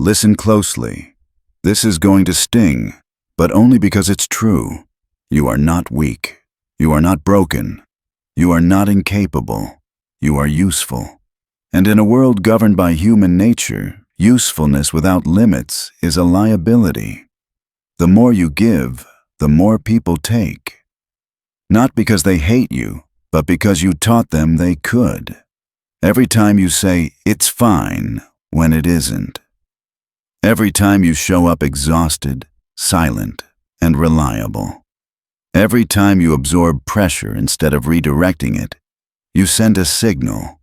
listen closely. This is going to sting, but only because it's true. You are not weak. You are not broken. You are not incapable. You are useful. And in a world governed by human nature, usefulness without limits is a liability. The more you give, the more people take. Not because they hate you, but because you taught them they could. Every time you say, "It's fine," when it isn't. Every time you show up exhausted, silent, and reliable. Every time you absorb pressure instead of redirecting it, you send a signal,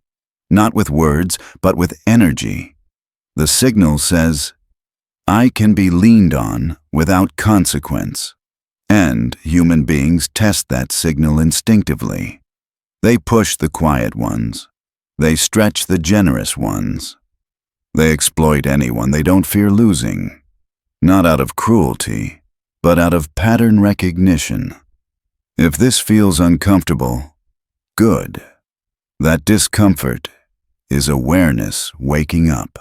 not with words, but with energy. The signal says, "I can be leaned on without consequence." And human beings test that signal instinctively. They push the quiet ones. They stretch the generous ones. They exploit anyone they don't fear losing, not out of cruelty, but out of pattern recognition. If this feels uncomfortable, good. That discomfort is awareness waking up.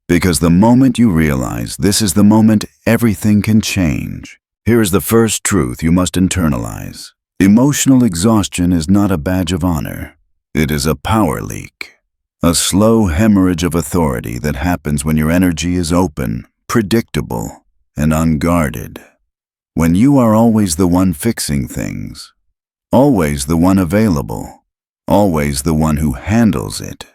Because the moment you realize this is the moment everything can change, here is the first truth you must internalize. Emotional exhaustion is not a badge of honor. It is a power leak. A slow hemorrhage of authority that happens when your energy is open, predictable, and unguarded. When you are always the one fixing things, always the one available, always the one who handles it,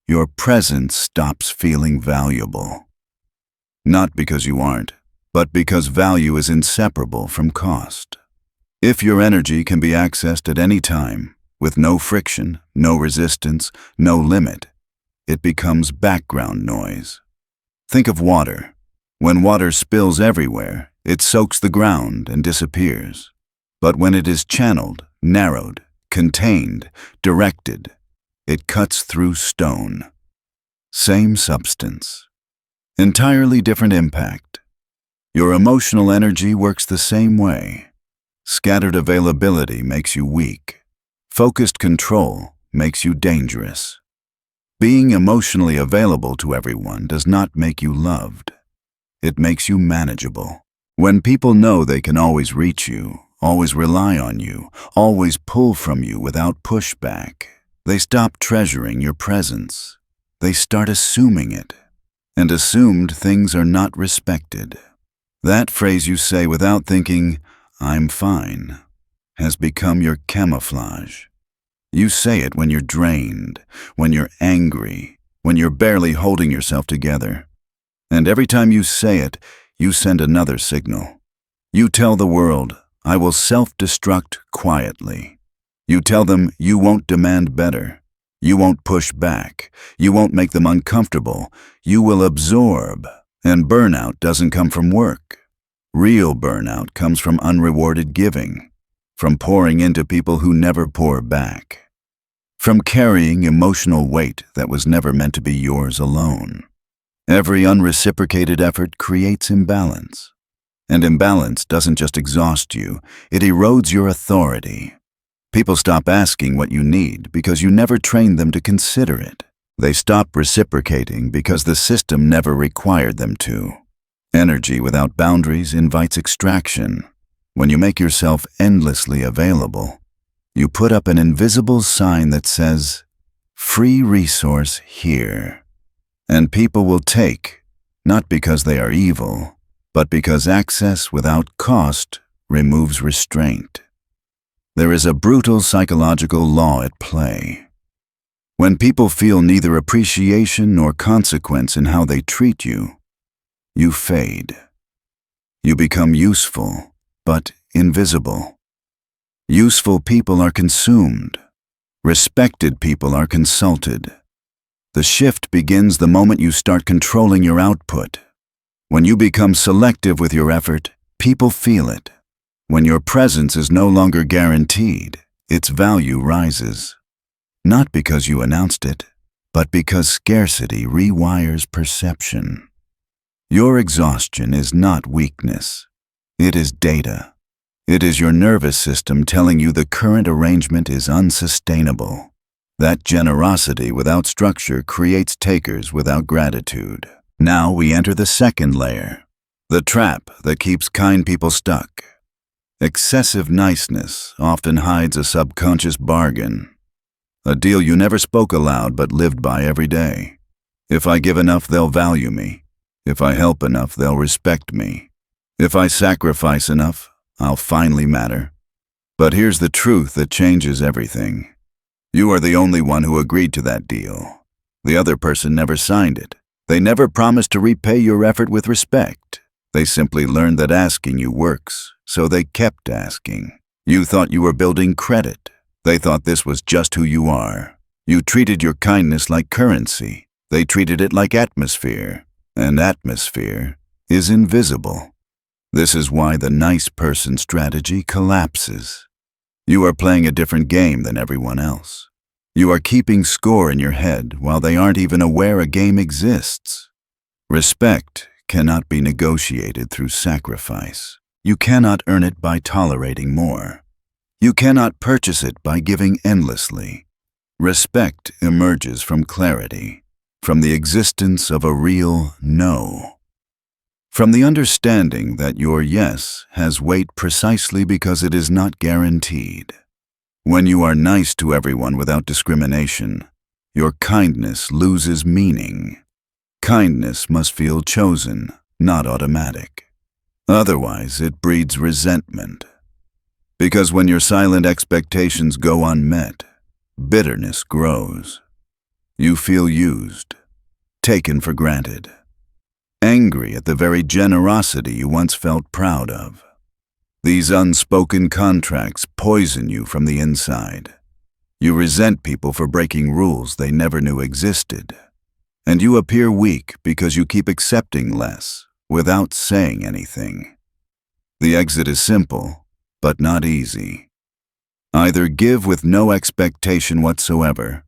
your presence stops feeling valuable. Not because you aren't, but because value is inseparable from cost. If your energy can be accessed at any time, with no friction, no resistance, no limit, it becomes background noise. Think of water. When water spills everywhere, it soaks the ground and disappears. But when it is channeled, narrowed, contained, directed, it cuts through stone. Same substance. Entirely different impact. Your emotional energy works the same way. Scattered availability makes you weak. Focused control makes you dangerous. Being emotionally available to everyone does not make you loved. It makes you manageable. When people know they can always reach you, always rely on you, always pull from you without pushback, they stop treasuring your presence. They start assuming it. And assumed things are not respected. That phrase you say without thinking, "I'm fine," has become your camouflage. You say it when you're drained, when you're angry, when you're barely holding yourself together. And every time you say it, you send another signal. You tell the world, "I will self-destruct quietly." You tell them you won't demand better. You won't push back. You won't make them uncomfortable. You will absorb. And burnout doesn't come from work. Real burnout comes from unrewarded giving, from pouring into people who never pour back, from carrying emotional weight that was never meant to be yours alone. Every unreciprocated effort creates imbalance. And imbalance doesn't just exhaust you, it erodes your authority. People stop asking what you need because you never trained them to consider it. They stop reciprocating because the system never required them to. Energy without boundaries invites extraction. When you make yourself endlessly available, you put up an invisible sign that says, "Free resource here." And people will take, not because they are evil, but because access without cost removes restraint. There is a brutal psychological law at play. When people feel neither appreciation nor consequence in how they treat you, you fade. You become useful, but invisible. Useful people are consumed. Respected people are consulted. The shift begins the moment you start controlling your output. When you become selective with your effort, people feel it. When your presence is no longer guaranteed, its value rises. Not because you announced it, but because scarcity rewires perception. Your exhaustion is not weakness. It is data. It is your nervous system telling you the current arrangement is unsustainable. That generosity without structure creates takers without gratitude. Now we enter the second layer, the trap that keeps kind people stuck. Excessive niceness often hides a subconscious bargain, a deal you never spoke aloud but lived by every day. If I give enough, they'll value me. If I help enough, they'll respect me. If I sacrifice enough, I'll finally matter. But here's the truth that changes everything. You are the only one who agreed to that deal. The other person never signed it. They never promised to repay your effort with respect. They simply learned that asking you works, so they kept asking. You thought you were building credit. They thought this was just who you are. You treated your kindness like currency. They treated it like atmosphere. And atmosphere is invisible. This is why the nice person strategy collapses. You are playing a different game than everyone else. You are keeping score in your head while they aren't even aware a game exists. Respect cannot be negotiated through sacrifice. You cannot earn it by tolerating more. You cannot purchase it by giving endlessly. Respect emerges from clarity, from the existence of a real no. From the understanding that your yes has weight precisely because it is not guaranteed. When you are nice to everyone without discrimination, your kindness loses meaning. Kindness must feel chosen, not automatic. Otherwise, it breeds resentment. Because when your silent expectations go unmet, bitterness grows. You feel used, taken for granted, angry at the very generosity you once felt proud of. These unspoken contracts poison you from the inside. You resent people for breaking rules they never knew existed. And you appear weak because you keep accepting less without saying anything. The exit is simple, but not easy. Either give with no expectation whatsoever,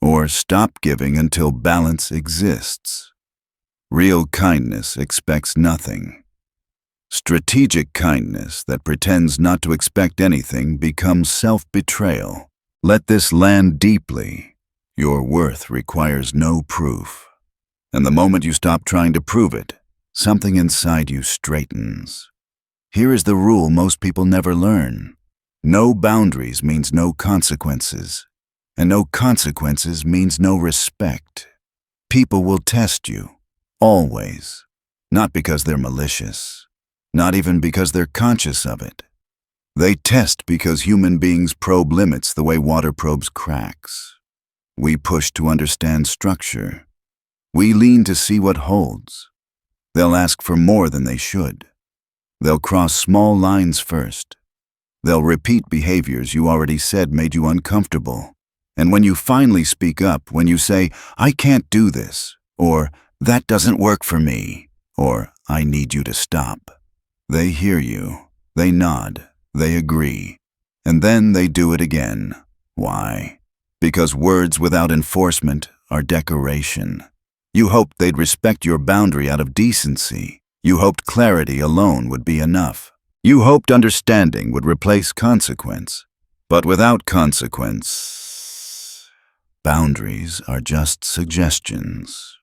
or stop giving until balance exists. Real kindness expects nothing. Strategic kindness that pretends not to expect anything becomes self-betrayal. Let this land deeply. Your worth requires no proof. And the moment you stop trying to prove it, something inside you straightens. Here is the rule most people never learn. No boundaries means no consequences, and no consequences means no respect. People will test you, always, not because they're malicious, not even because they're conscious of it. They test because human beings probe limits the way water probes cracks. We push to understand structure. We lean to see what holds. They'll ask for more than they should. They'll cross small lines first. They'll repeat behaviors you already said made you uncomfortable. And when you finally speak up, when you say, "I can't do this," or "That doesn't work for me," or "I need you to stop," they hear you, they nod, they agree, and then they do it again. Why? Because words without enforcement are decoration. You hoped they'd respect your boundary out of decency. You hoped clarity alone would be enough. You hoped understanding would replace consequence. But without consequence, boundaries are just suggestions.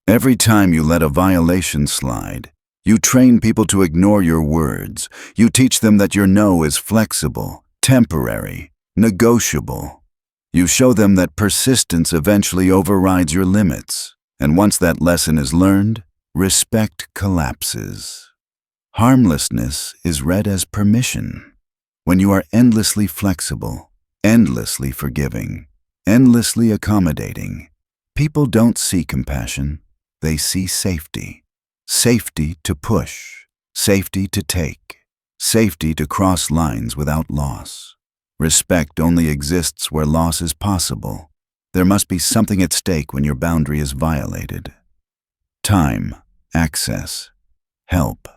Every time you let a violation slide, you train people to ignore your words. You teach them that your no is flexible, temporary, negotiable. You show them that persistence eventually overrides your limits. And once that lesson is learned, respect collapses. Harmlessness is read as permission. When you are endlessly flexible, endlessly forgiving, endlessly accommodating, people don't see compassion, they see safety. Safety to push, safety to take, safety to cross lines without loss. Respect only exists where loss is possible. There must be something at stake when your boundary is violated. Time, access, help,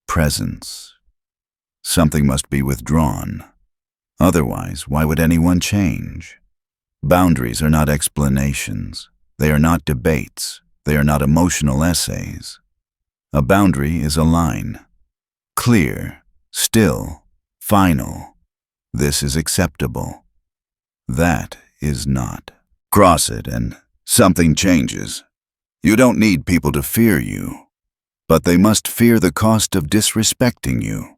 presence. Something must be withdrawn. Otherwise, why would anyone change? Boundaries are not explanations. They are not debates. They are not emotional essays. A boundary is a line. Clear, still, final. This is acceptable. That is not. Cross it and something changes. You don't need people to fear you, but they must fear the cost of disrespecting you.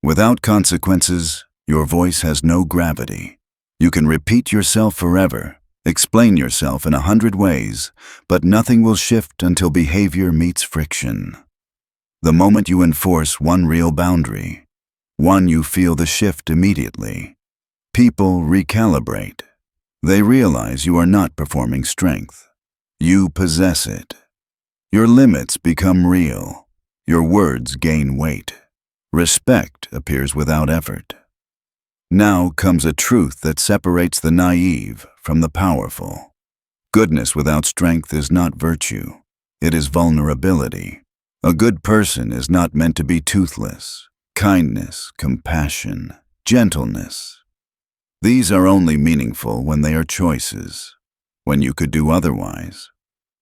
Without consequences, your voice has no gravity. You can repeat yourself forever, explain yourself in 100 ways, but nothing will shift until behavior meets friction. The moment you enforce one real boundary, one you feel the shift immediately. People recalibrate. They realize you are not performing strength. You possess it. Your limits become real. Your words gain weight. Respect appears without effort. Now comes a truth that separates the naive from the powerful. Goodness without strength is not virtue. It is vulnerability. A good person is not meant to be toothless. Kindness, compassion, gentleness. These are only meaningful when they are choices, when you could do otherwise,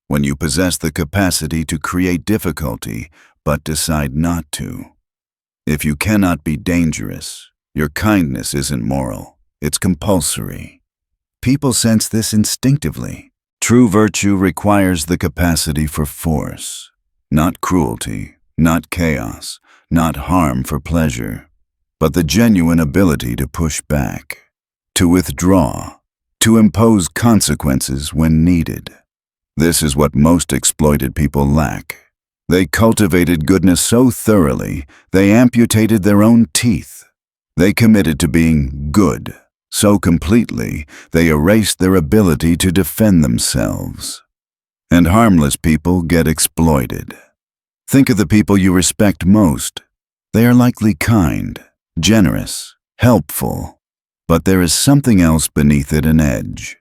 when you possess the capacity to create difficulty but decide not to. If you cannot be dangerous, your kindness isn't moral, it's compulsory. People sense this instinctively. True virtue requires the capacity for force, not cruelty, not chaos, not harm for pleasure, but the genuine ability to push back, to withdraw, to impose consequences when needed. This is what most exploited people lack. They cultivated goodness so thoroughly, they amputated their own teeth. They committed to being good so completely, they erased their ability to defend themselves. And harmless people get exploited. Think of the people you respect most. They are likely kind, generous, helpful. But there is something else beneath it, an edge,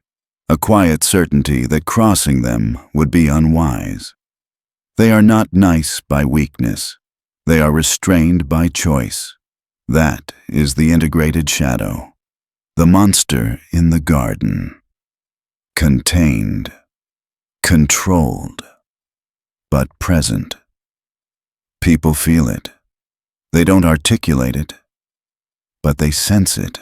a quiet certainty that crossing them would be unwise. They are not nice by weakness. They are restrained by choice. That is the integrated shadow, the monster in the garden. Contained, controlled, but present. People feel it. They don't articulate it, but they sense it.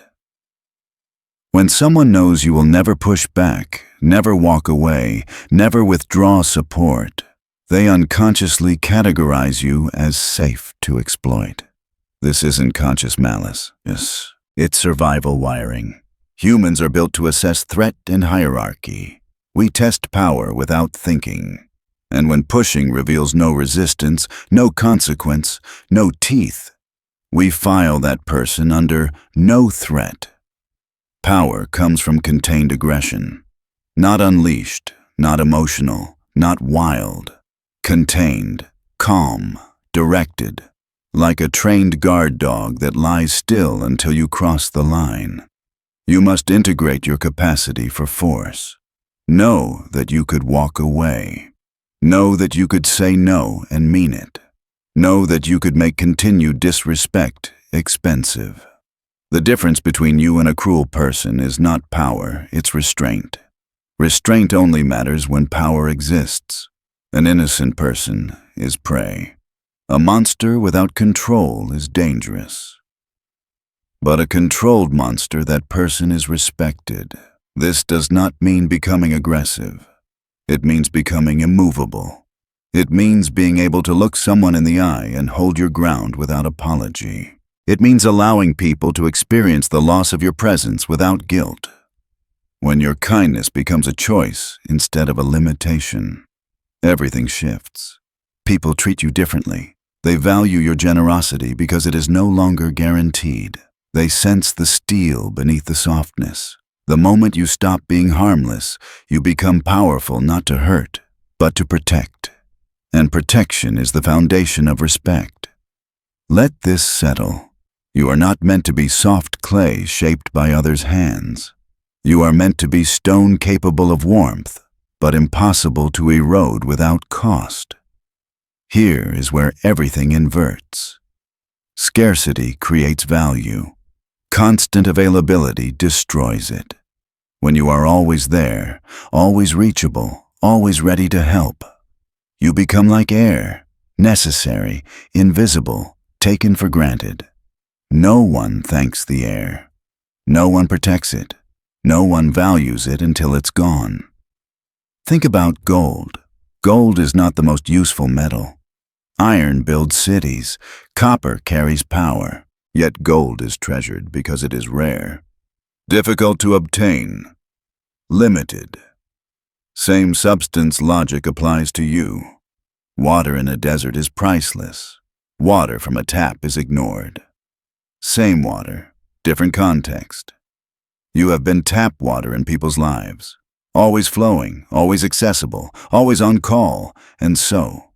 When someone knows you will never push back, never walk away, never withdraw support, they unconsciously categorize you as safe to exploit. This isn't conscious malice. It's survival wiring. Humans are built to assess threat and hierarchy. We test power without thinking. And when pushing reveals no resistance, no consequence, no teeth, we file that person under no threat. Power comes from contained aggression. Not unleashed, not emotional, not wild. Contained, calm, directed. Like a trained guard dog that lies still until you cross the line. You must integrate your capacity for force. Know that you could walk away. Know that you could say no and mean it. Know that you could make continued disrespect expensive. The difference between you and a cruel person is not power, it's restraint. Restraint only matters when power exists. An innocent person is prey. A monster without control is dangerous. But a controlled monster, that person is respected. This does not mean becoming aggressive. It means becoming immovable. It means being able to look someone in the eye and hold your ground without apology. It means allowing people to experience the loss of your presence without guilt. When your kindness becomes a choice instead of a limitation, everything shifts. People treat you differently. They value your generosity because it is no longer guaranteed. They sense the steel beneath the softness. The moment you stop being harmless, you become powerful not to hurt, but to protect. And protection is the foundation of respect. Let this settle. You are not meant to be soft clay shaped by others' hands. You are meant to be stone capable of warmth, but impossible to erode without cost. Here is where everything inverts. Scarcity creates value. Constant availability destroys it. When you are always there, always reachable, always ready to help, you become like air, necessary, invisible, taken for granted. No one thanks the air. No one protects it. No one values it until it's gone. Think about gold. Gold is not the most useful metal. Iron builds cities. Copper carries power. Yet gold is treasured because it is rare. Difficult to obtain. Limited. Same substance logic applies to you. Water in a desert is priceless. Water from a tap is ignored. Same water, different context. You have been tap water in people's lives. Always flowing, always accessible, always on call, and so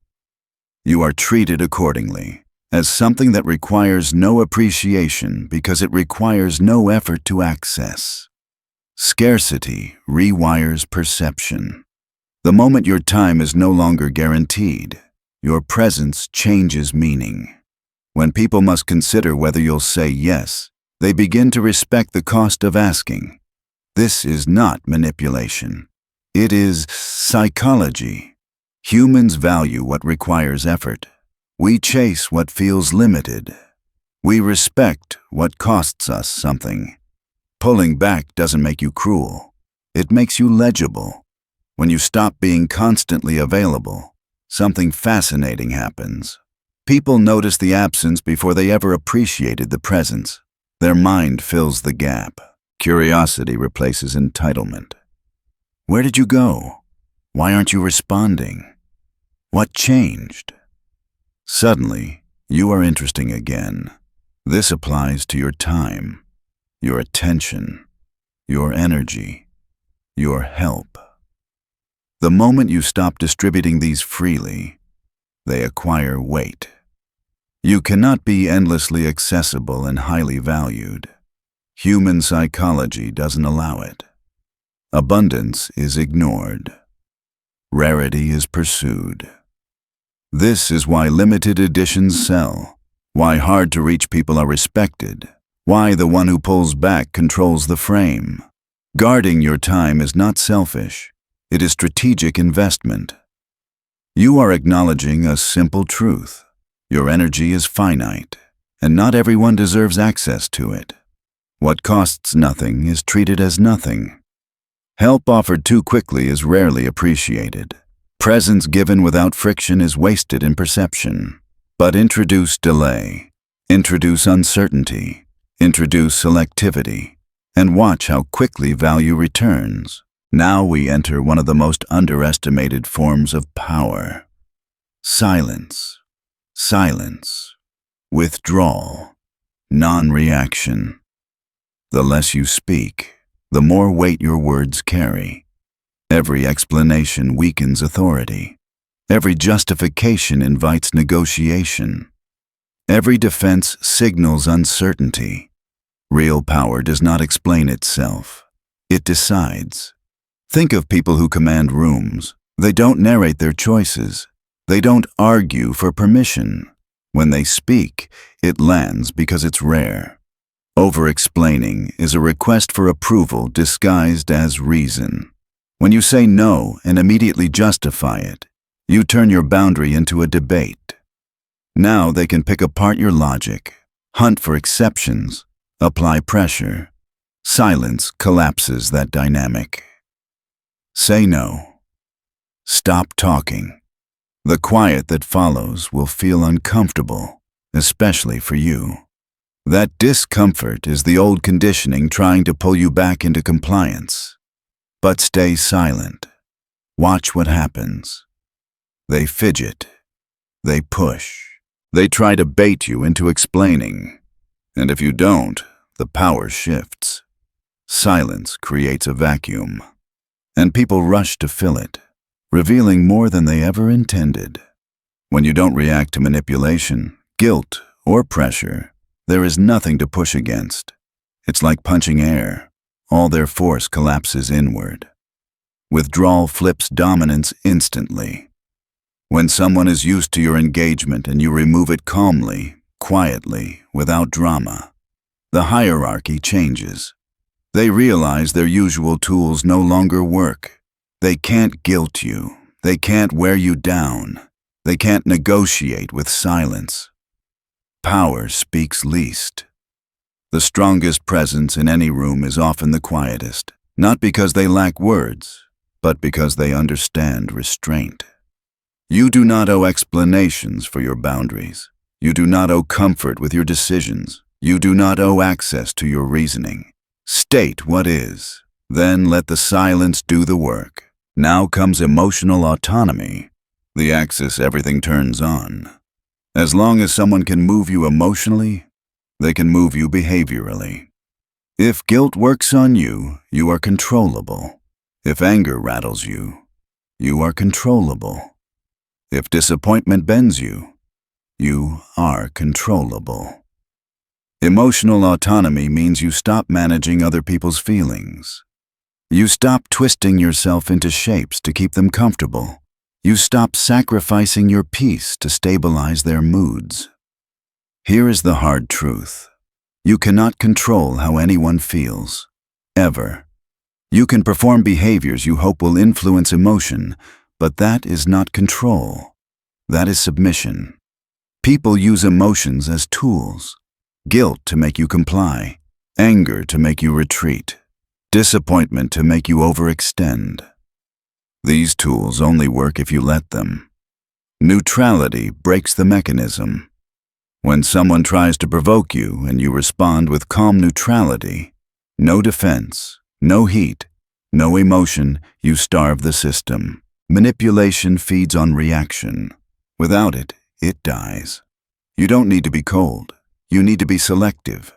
you are treated accordingly, as something that requires no appreciation because it requires no effort to access. Scarcity rewires perception. The moment your time is no longer guaranteed, your presence changes meaning. When people must consider whether you'll say yes, they begin to respect the cost of asking. This is not manipulation. It is psychology. Humans value what requires effort. We chase what feels limited. We respect what costs us something. Pulling back doesn't make you cruel. It makes you legible. When you stop being constantly available, something fascinating happens. People notice the absence before they ever appreciated the presence. Their mind fills the gap. Curiosity replaces entitlement. Where did you go? Why aren't you responding? What changed? Suddenly, you are interesting again. This applies to your time, your attention, your energy, your help. The moment you stop distributing these freely, they acquire weight. You cannot be endlessly accessible and highly valued. Human psychology doesn't allow it. Abundance is ignored. Rarity is pursued. This is why limited editions sell, why hard-to-reach people are respected, why the one who pulls back controls the frame. Guarding your time is not selfish. It is strategic investment. You are acknowledging a simple truth. Your energy is finite, and not everyone deserves access to it. What costs nothing is treated as nothing. Help offered too quickly is rarely appreciated. Presence given without friction is wasted in perception. But introduce delay, introduce uncertainty, introduce selectivity, and watch how quickly value returns. Now we enter one of the most underestimated forms of power. Silence. Silence. Withdrawal. Non-reaction. The less you speak, the more weight your words carry. Every explanation weakens authority. Every justification invites negotiation. Every defense signals uncertainty. Real power does not explain itself. It decides. Think of people who command rooms. They don't narrate their choices. They don't argue for permission. When they speak, it lands because it's rare. Over-explaining is a request for approval disguised as reason. When you say no and immediately justify it, you turn your boundary into a debate. Now they can pick apart your logic, hunt for exceptions, apply pressure. Silence collapses that dynamic. Say no. Stop talking. The quiet that follows will feel uncomfortable, especially for you. That discomfort is the old conditioning trying to pull you back into compliance. But stay silent. Watch what happens. They fidget. They push. They try to bait you into explaining. And if you don't, the power shifts. Silence creates a vacuum. And people rush to fill it, revealing more than they ever intended. When you don't react to manipulation, guilt, or pressure, there is nothing to push against. It's like punching air. All their force collapses inward. Withdrawal flips dominance instantly. When someone is used to your engagement and you remove it calmly, quietly, without drama, the hierarchy changes. They realize their usual tools no longer work. They can't guilt you. They can't wear you down. They can't negotiate with silence. Power speaks least. The strongest presence in any room is often the quietest, not because they lack words, but because they understand restraint. You do not owe explanations for your boundaries. You do not owe comfort with your decisions. You do not owe access to your reasoning. State what is, then let the silence do the work. Now comes emotional autonomy, the axis everything turns on. As long as someone can move you emotionally, they can move you behaviorally. If guilt works on you, you are controllable. If anger rattles you, you are controllable. If disappointment bends you, you are controllable. Emotional autonomy means you stop managing other people's feelings. You stop twisting yourself into shapes to keep them comfortable. You stop sacrificing your peace to stabilize their moods. Here is the hard truth. You cannot control how anyone feels, ever. You can perform behaviors you hope will influence emotion, but that is not control. That is submission. People use emotions as tools. Guilt to make you comply, anger to make you retreat, disappointment to make you overextend. These tools only work if you let them. Neutrality breaks the mechanism. When someone tries to provoke you and you respond with calm neutrality, no defense, no heat, no emotion, you starve the system. Manipulation feeds on reaction. Without it, it dies. You don't need to be cold. You need to be selective.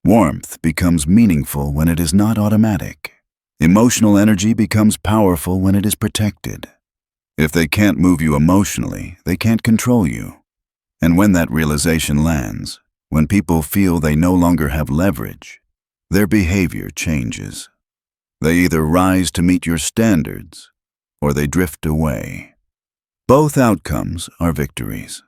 Warmth becomes meaningful when it is not automatic. Emotional energy becomes powerful when it is protected. If they can't move you emotionally, they can't control you. And when that realization lands, when people feel they no longer have leverage, their behavior changes. They either rise to meet your standards, or they drift away. Both outcomes are victories.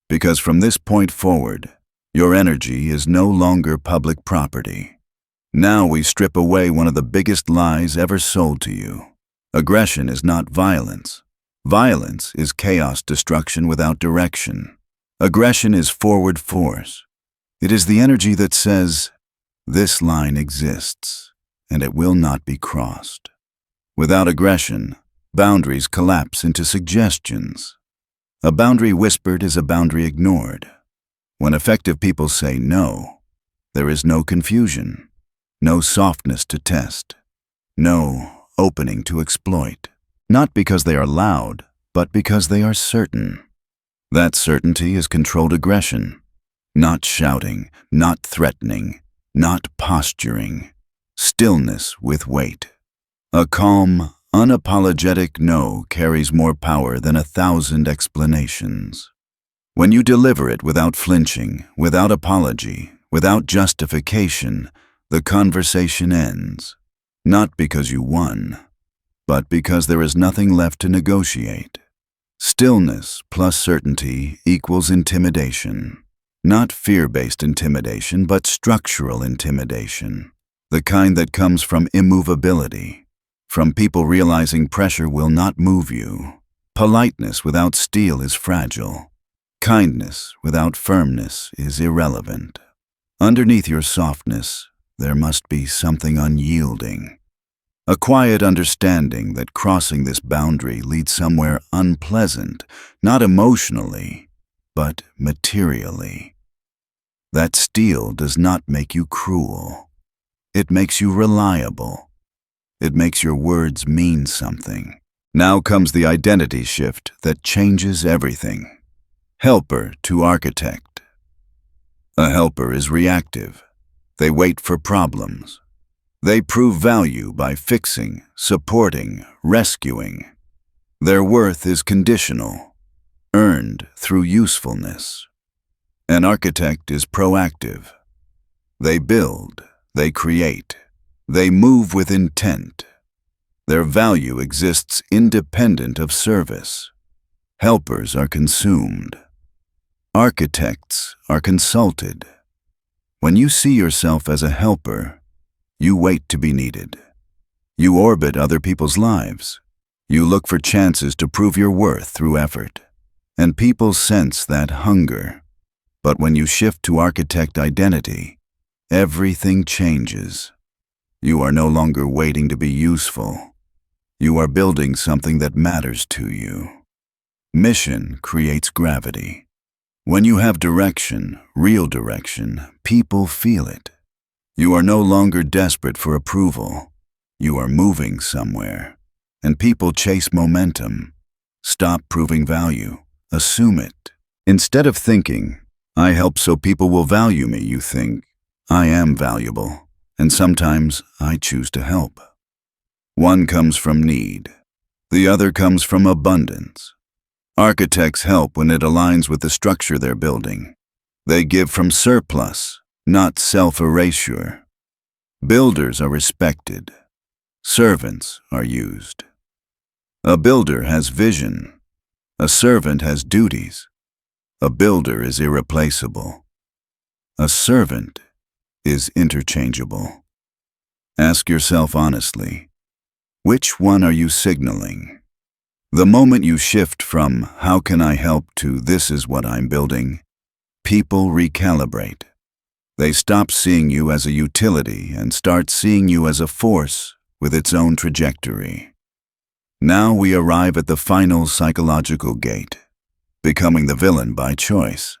Because from this point forward, your energy is no longer public property. Now we strip away one of the biggest lies ever sold to you. Aggression is not violence. Violence is chaos destruction without direction. Aggression is forward force. It is the energy that says, this line exists, and it will not be crossed. Without aggression, boundaries collapse into suggestions. A boundary whispered is a boundary ignored. When effective people say no, there is no confusion, no softness to test, no opening to exploit. Not because they are loud, but because they are certain. That certainty is controlled aggression. Not shouting, not threatening, not posturing. Stillness with weight. A calm, unapologetic no carries more power than 1,000 explanations. When you deliver it without flinching, without apology, without justification, the conversation ends. Not because you won, but because there is nothing left to negotiate. Stillness plus certainty equals intimidation. Not fear-based intimidation, but structural intimidation. The kind that comes from immovability, from people realizing pressure will not move you. Politeness without steel is fragile. Kindness without firmness is irrelevant. Underneath your softness, there must be something unyielding. A quiet understanding that crossing this boundary leads somewhere unpleasant, not emotionally, but materially. That steel does not make you cruel. It makes you reliable. It makes your words mean something. Now comes the identity shift that changes everything. Helper to architect. A helper is reactive. They wait for problems. They prove value by fixing, supporting, rescuing. Their worth is conditional, earned through usefulness. An architect is proactive. They build, they create, they move with intent. Their value exists independent of service. Helpers are consumed. Architects are consulted. When you see yourself as a helper, you wait to be needed. You orbit other people's lives. You look for chances to prove your worth through effort. And people sense that hunger. But when you shift to architect identity, everything changes. You are no longer waiting to be useful. You are building something that matters to you. Mission creates gravity. When you have direction, real direction, people feel it. You are no longer desperate for approval. You are moving somewhere. And people chase momentum. Stop proving value. Assume it. Instead of thinking, I help so people will value me, you think, I am valuable, and sometimes I choose to help. One comes from need. The other comes from abundance. Architects help when it aligns with the structure they're building. They give from surplus, not self-erasure. Builders are respected. Servants are used. A builder has vision. A servant has duties. A builder is irreplaceable. A servant is interchangeable. Ask yourself honestly, which one are you signaling? The moment you shift from how can I help to this is what I'm building, people recalibrate. They stop seeing you as a utility and start seeing you as a force with its own trajectory. Now we arrive at the final psychological gate, becoming the villain by choice.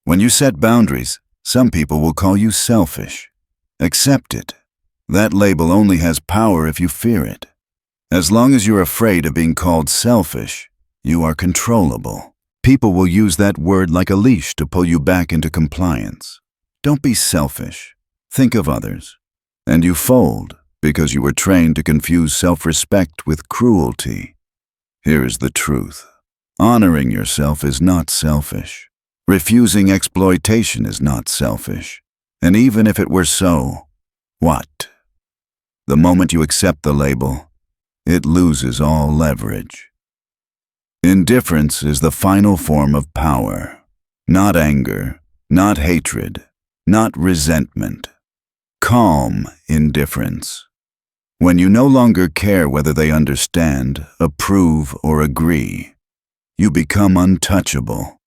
When you set boundaries, some people will call you selfish. Accept it. That label only has power if you fear it. As long as you're afraid of being called selfish, you are controllable. People will use that word like a leash to pull you back into compliance. Don't be selfish. Think of others. And you fold because you were trained to confuse self-respect with cruelty. Here is the truth. Honoring yourself is not selfish. Refusing exploitation is not selfish. And even if it were so, what? The moment you accept the label, it loses all leverage. Indifference is the final form of power. Not anger, not hatred, not resentment. Calm indifference. When you no longer care whether they understand, approve, or agree, you become untouchable.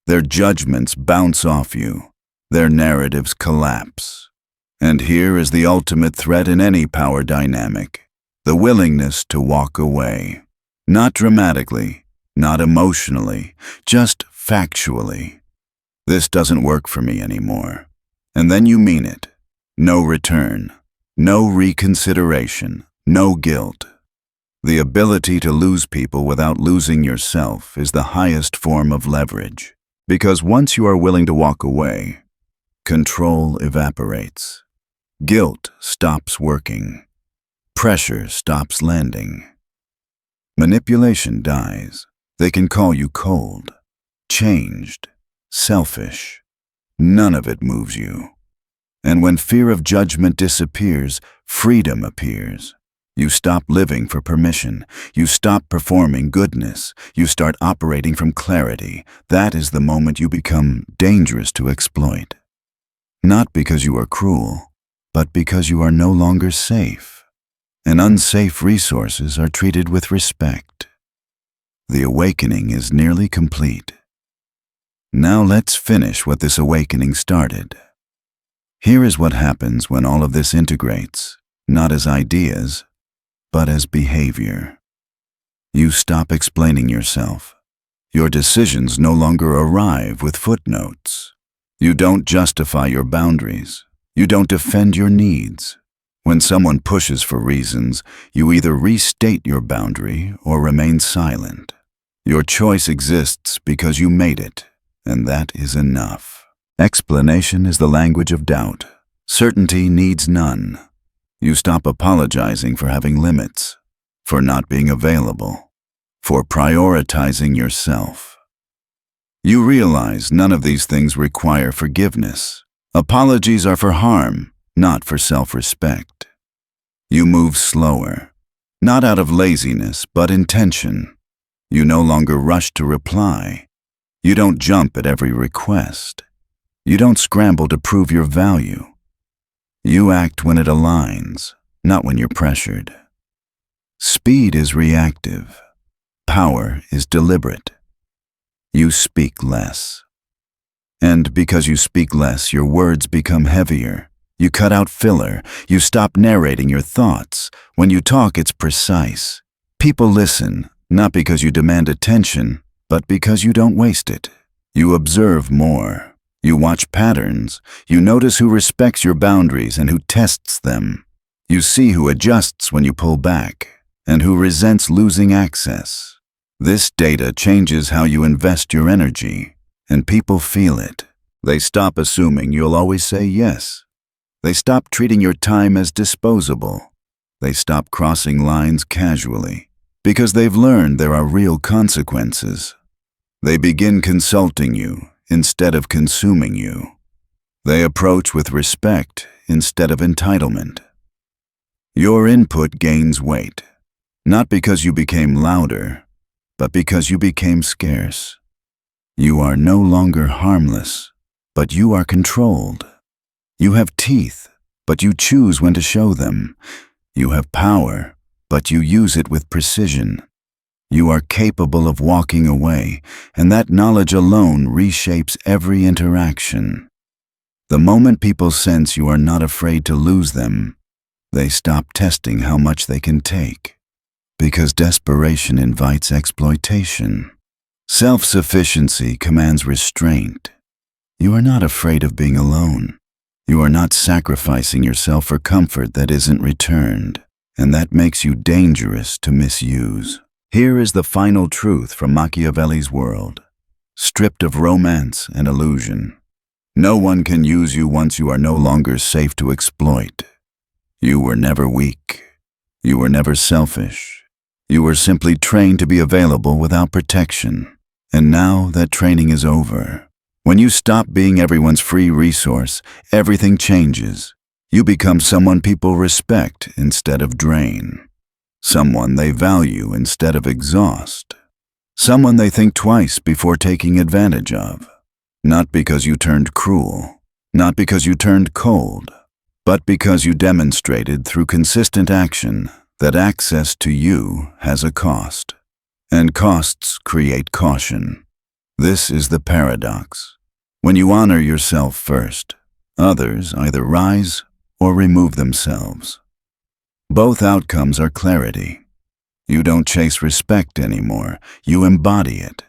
Their judgments bounce off you. Their narratives collapse. And here is the ultimate threat in any power dynamic, the willingness to walk away. Not dramatically, not emotionally, just factually. This doesn't work for me anymore. And then you mean it. No return, no reconsideration, no guilt. The ability to lose people without losing yourself is the highest form of leverage. Because once you are willing to walk away, control evaporates. Guilt stops working. Pressure stops landing. Manipulation dies. They can call you cold, changed, selfish. None of it moves you. And when fear of judgment disappears, freedom appears. You stop living for permission. You stop performing goodness. You start operating from clarity. That is the moment you become dangerous to exploit. Not because you are cruel, but because you are no longer safe. And unsafe resources are treated with respect. The awakening is nearly complete. Now let's finish what this awakening started. Here is what happens when all of this integrates, not as ideas, but as behavior. You stop explaining yourself. Your decisions no longer arrive with footnotes. You don't justify your boundaries. You don't defend your needs. When someone pushes for reasons, you either restate your boundary or remain silent. Your choice exists because you made it, and that is enough. Explanation is the language of doubt. Certainty needs none. You stop apologizing for having limits, for not being available, for prioritizing yourself. You realize none of these things require forgiveness. Apologies are for harm, not for self-respect. You move slower, not out of laziness, but intention. You no longer rush to reply. You don't jump at every request. You don't scramble to prove your value. You act when it aligns, not when you're pressured. Speed is reactive. Power is deliberate. You speak less. And because you speak less, your words become heavier. You cut out filler. You stop narrating your thoughts. When you talk, it's precise. People listen, not because you demand attention, but because you don't waste it. You observe more. You watch patterns. You notice who respects your boundaries and who tests them. You see who adjusts when you pull back and who resents losing access. This data changes how you invest your energy, and people feel it. They stop assuming you'll always say yes. They stop treating your time as disposable. They stop crossing lines casually because they've learned there are real consequences. They begin consulting you instead of consuming you. They approach with respect instead of entitlement. Your input gains weight, not because you became louder, but because you became scarce. You are no longer harmless, but you are controlled. You have teeth, but you choose when to show them. You have power, but you use it with precision. You are capable of walking away, and that knowledge alone reshapes every interaction. The moment people sense you are not afraid to lose them, they stop testing how much they can take. Because desperation invites exploitation. Self-sufficiency commands restraint. You are not afraid of being alone. You are not sacrificing yourself for comfort that isn't returned, and that makes you dangerous to misuse. Here is the final truth from Machiavelli's world. Stripped of romance and illusion, no one can use you once you are no longer safe to exploit. You were never weak. You were never selfish. You were simply trained to be available without protection. And now that training is over. When you stop being everyone's free resource, everything changes. You become someone people respect instead of drain. Someone they value instead of exhaust. Someone they think twice before taking advantage of. Not because you turned cruel, not because you turned cold, but because you demonstrated through consistent action that access to you has a cost. And costs create caution. This is the paradox. When you honor yourself first, others either rise or remove themselves. Both outcomes are clarity. You don't chase respect anymore, you embody it.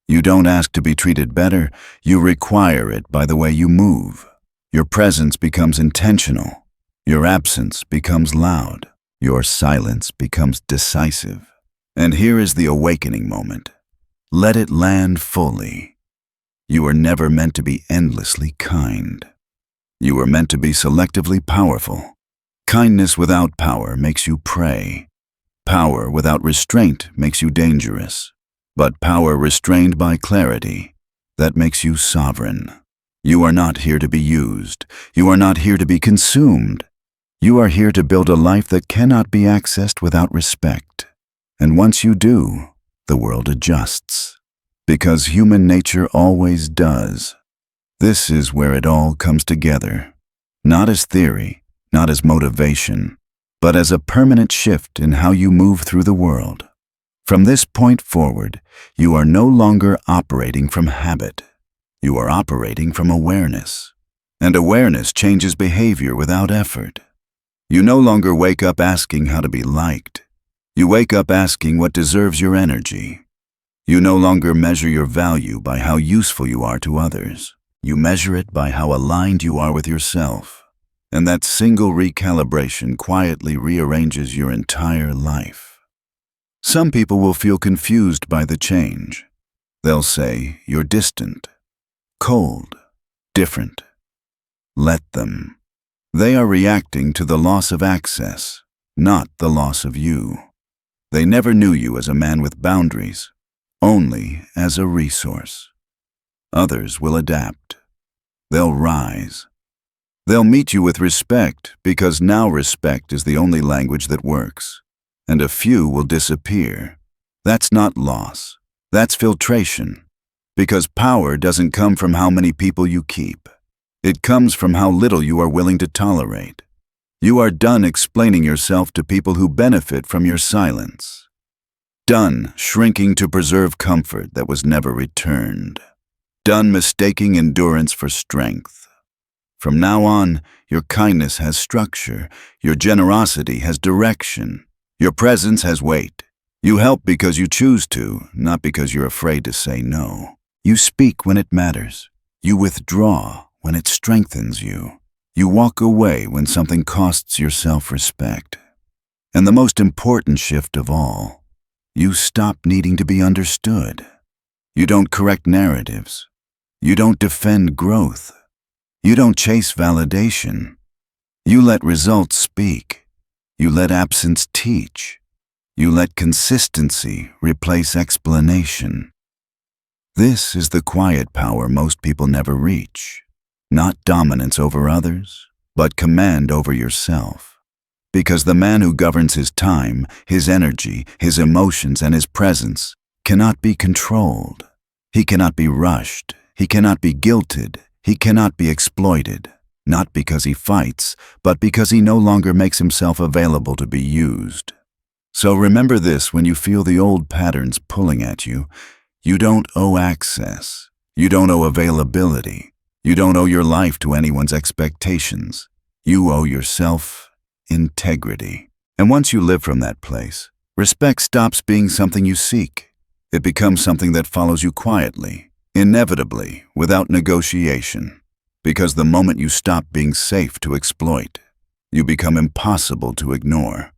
You don't ask to be treated better, you require it by the way you move. Your presence becomes intentional. Your absence becomes loud. Your silence becomes decisive. And here is the awakening moment. Let it land fully. You were never meant to be endlessly kind. You were meant to be selectively powerful. Kindness without power makes you prey. Power without restraint makes you dangerous. But power restrained by clarity, that makes you sovereign. You are not here to be used. You are not here to be consumed. You are here to build a life that cannot be accessed without respect. And once you do, the world adjusts. Because human nature always does. This is where it all comes together. Not as theory, not as motivation, but as a permanent shift in how you move through the world. From this point forward, you are no longer operating from habit. You are operating from awareness. And awareness changes behavior without effort. You no longer wake up asking how to be liked. You wake up asking what deserves your energy. You no longer measure your value by how useful you are to others. You measure it by how aligned you are with yourself. And that single recalibration quietly rearranges your entire life. Some people will feel confused by the change. They'll say, you're distant, cold, different. Let them. They are reacting to the loss of access, not the loss of you. They never knew you as a man with boundaries, only as a resource. Others will adapt. They'll rise. They'll meet you with respect because now respect is the only language that works. And a few will disappear. That's not loss. That's filtration. Because power doesn't come from how many people you keep. It comes from how little you are willing to tolerate. You are done explaining yourself to people who benefit from your silence. Done shrinking to preserve comfort that was never returned. Done mistaking endurance for strength. From now on, your kindness has structure, your generosity has direction, your presence has weight, You help because you choose to, not because you're afraid to say no. You speak when it matters. You withdraw when it strengthens you. You walk away when something costs your self-respect. And the most important shift of all, you stop needing to be understood. You don't correct narratives. You don't defend growth. You don't chase validation. You let results speak. You let absence teach. You let consistency replace explanation. This is the quiet power most people never reach. Not dominance over others, but command over yourself. Because the man who governs his time, his energy, his emotions, and his presence cannot be controlled. He cannot be rushed. He cannot be guilted. He cannot be exploited. Not because he fights, but because he no longer makes himself available to be used. So remember this when you feel the old patterns pulling at you. You don't owe access. You don't owe availability. You don't owe your life to anyone's expectations. You owe yourself integrity. And once you live from that place, respect stops being something you seek. It becomes something that follows you quietly, inevitably, without negotiation. Because the moment you stop being safe to exploit, you become impossible to ignore.